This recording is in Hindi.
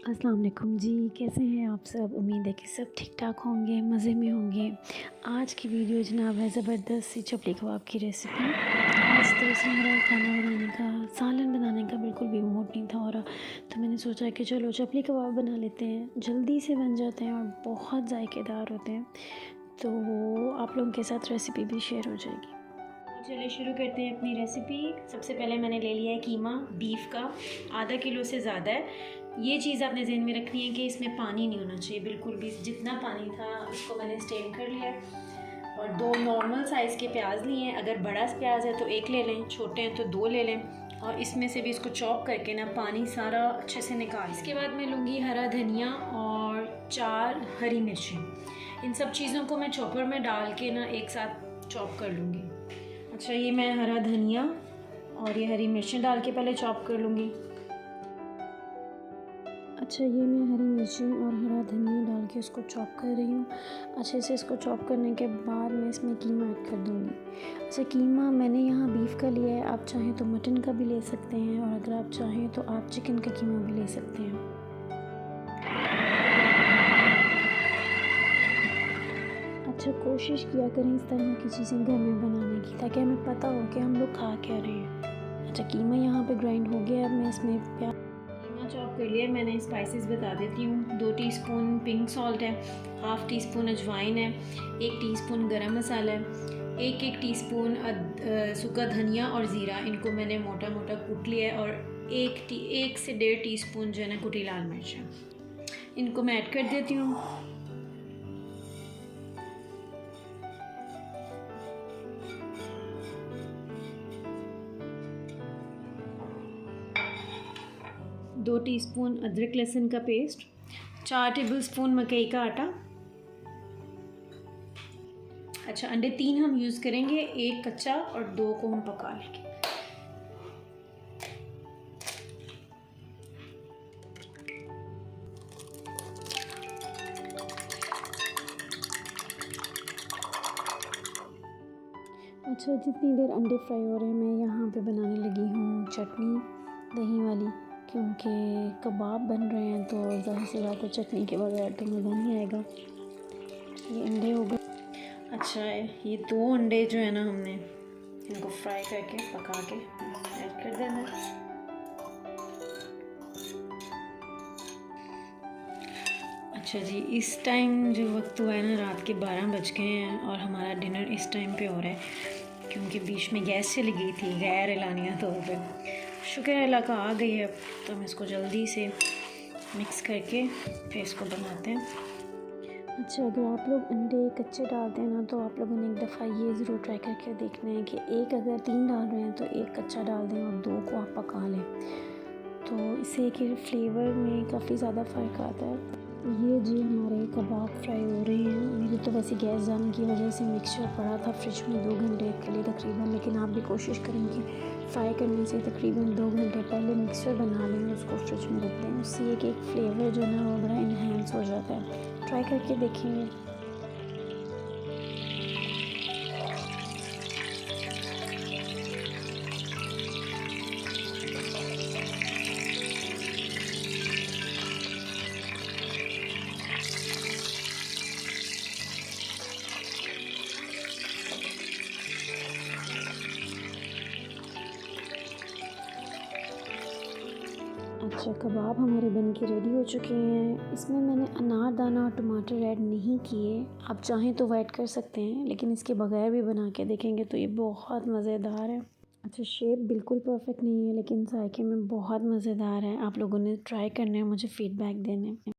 अस्सलाम वालेकुम जी, कैसे हैं आप सब। उम्मीद है कि सब ठीक ठाक होंगे, मज़े में होंगे। आज की वीडियो जनाब है ज़बरदस्त सी चपली कबाब की रेसिपी। आज दरअसल मेरा खाना बनाने का, सालन बनाने का बिल्कुल भी मूड नहीं था हो रहा, तो मैंने सोचा कि चलो चपली कबाब बना लेते हैं। जल्दी से बन जाते हैं और बहुत जायकेदार होते हैं, तो आप लोगों के साथ रेसिपी भी शेयर हो जाएगी। चलिए शुरू करते हैं अपनी रेसिपी। सबसे पहले मैंने ले लिया है कीमा बीफ का, आधा किलो से ज़्यादा है। ये चीज़ आपने ज़हन में रखनी है कि इसमें पानी नहीं होना चाहिए बिल्कुल भी। जितना पानी था उसको मैंने स्ट्रेन कर लिया। और 2 नॉर्मल साइज़ के प्याज लिए हैं। अगर बड़ा प्याज है तो 1 ले लें, छोटे हैं तो 2 ले लें। और इसमें से भी इसको चॉप करके ना पानी सारा अच्छे से निकाल। इसके बाद मैं लूँगी हरा धनिया और 4 हरी मिर्चें। इन सब चीज़ों को मैं चॉपर में डाल के ना एक साथ चॉप कर लूँगी। अच्छा, ये मैं हरा धनिया और ये हरी मिर्चें डाल के पहले चॉप कर लूँगी। अच्छा, ये मैं हरी मिर्चें और हरा धनिया डाल के इसको चॉप कर रही हूँ। अच्छे से इसको चॉप करने के बाद मैं इसमें कीमा ऐड कर दूँगी। अच्छा, कीमा मैंने यहाँ बीफ का लिया है, आप चाहें तो मटन का भी ले सकते हैं, और अगर आप चाहें तो आप चिकन का कीमा भी ले सकते हैं। अच्छा, कोशिश किया करें इस तरह की चीज़ें घर में बनाने की, ताकि हमें पता हो कि हम लोग खा क्या रहे हैं। अच्छा, कीमा यहाँ पे ग्राइंड हो गया। अब मैं इसमें कीमा चॉप कर लिया। मैंने स्पाइसेस बता देती हूँ। 2 टीस्पून पिंक सॉल्ट है, हाफ़ टीस्पून अजवाइन है, 1 टीस्पून गरम मसाला है, 1 टीस्पून सूखा धनिया और ज़ीरा, इनको मैंने मोटा मोटा कूट लिया है। और 1 से 1.5 टीस्पून जो है ना कुटी लाल मिर्च है, इनको मैं ऐड कर देती हूँ। दो टीस्पून अदरक लहसुन का पेस्ट, 4 टेबलस्पून मकई का आटा। अच्छा, अंडे 3 हम यूज़ करेंगे, 1 कच्चा और 2 को हम पका लेंगे। अच्छा, जितनी देर अंडे फ्राई हो रहे हैं मैं यहाँ पे बनाने लगी हूँ चटनी दही वाली, क्योंकि कबाब बन रहे हैं तो ज़्यादा से ज़्यादा चटनी के बगैर तो मज़ा नहीं आएगा। ये अंडे हो गए। अच्छा, ये 2 अंडे जो है ना हमने इनको फ्राई करके पका के ऐड कर देना। अच्छा जी, इस टाइम जो वक्त हुआ है ना, रात के 12 बज गए हैं और हमारा डिनर इस टाइम पे हो रहा है, क्योंकि बीच में गैस चली गई थी गैर एलानिया तौर पे। शुक्र है अल्लाह का आ गई है। तो हम इसको जल्दी से मिक्स करके फिर इसको बनाते हैं। अच्छा, अगर आप लोग अंडे कच्चे डालते हैं ना, तो आप लोगों ने एक दफ़ा ये ज़रूर ट्राई करके देखना है कि एक अगर 3 डाल रहे हैं तो 1 कच्चा डाल दें और 2 को आप पका लें, तो इससे कि फ्लेवर में काफ़ी ज़्यादा फ़र्क आता है। ये जी हमारे कबाब फ्राई हो रहे हैं। मेरी तो वैसे गैस जाने की वजह से मिक्सचर पड़ा था फ्रिज में 2 घंटे के लिए तकरीबन, लेकिन आप भी कोशिश करेंगे फ्राई करने से तकरीबन 2 घंटे पहले मिक्सचर बना लें, उसको फ्रिज में रख दें। उससे एक फ्लेवर जो है ना वो बड़ा इन्हेंस हो जाता है। ट्राई करके देखेंगे। अच्छा, कबाब हमारे बन के रेडी हो चुके हैं। इसमें मैंने अनारदाना और टमाटर ऐड नहीं किए, आप चाहें तो ऐड कर सकते हैं, लेकिन इसके बगैर भी बना के देखेंगे तो ये बहुत मज़ेदार है। अच्छा, शेप बिल्कुल परफेक्ट नहीं है, लेकिन जायके में बहुत मज़ेदार है। आप लोगों ने ट्राई करना है, मुझे फ़ीडबैक देने।